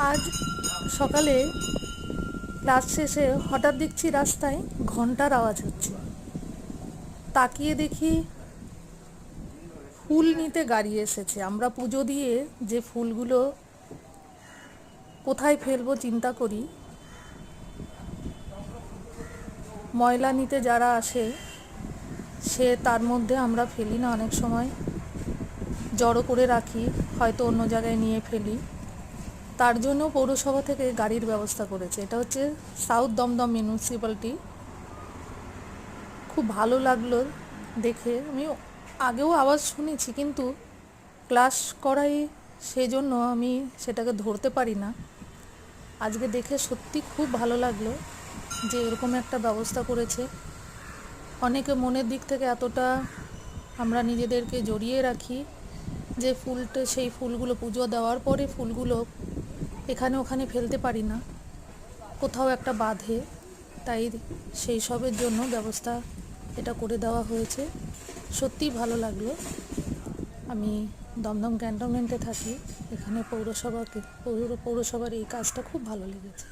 আজ সকালে ক্লাস শেষে হঠাৎ দেখছি রাস্তায় ঘন্টার আওয়াজ হচ্ছে। তাকিয়ে দেখি ফুল নিতে গাড়ি এসেছে। আমরা পুজো দিয়ে যে ফুলগুলো কোথায় ফেলবো চিন্তা করি, ময়লা নিতে যারা আসে সে তার মধ্যে আমরা ফেলি না, অনেক সময় জড়ো করে রাখি, হয়তো অন্য জায়গায় নিয়ে ফেলি। তার জন্য পৌরসভা থেকে গাড়ির ব্যবস্থা করেছে। এটা হচ্ছে সাউথ দমদম মিউনিসিপ্যালিটি। খুব ভালো লাগলো দেখে। আমি আগেও আওয়াজ শুনেছি, কিন্তু ক্লাস করাই সেই জন্য আমি সেটাকে ধরতে পারি না। আজকে দেখে সত্যি খুব ভালো লাগলো যে এরকম একটা ব্যবস্থা করেছে। অনেকে মনের দিক থেকে এতটা আমরা নিজেদেরকে জড়িয়ে রাখি যে সেই ফুলগুলো পুজো দেওয়ার পরে ফুলগুলো এখানে ওখানে ফেলতে পারি না, কোথাও একটা বাঁধে। তাই সেই সবের জন্য ব্যবস্থা এটা করে দেওয়া হয়েছে। সত্যিই ভালো লাগলো। আমি দমদম ক্যান্টনমেন্টে থাকি, এখানে পৌরসভার এই কাজটা খুব ভালো লেগেছে।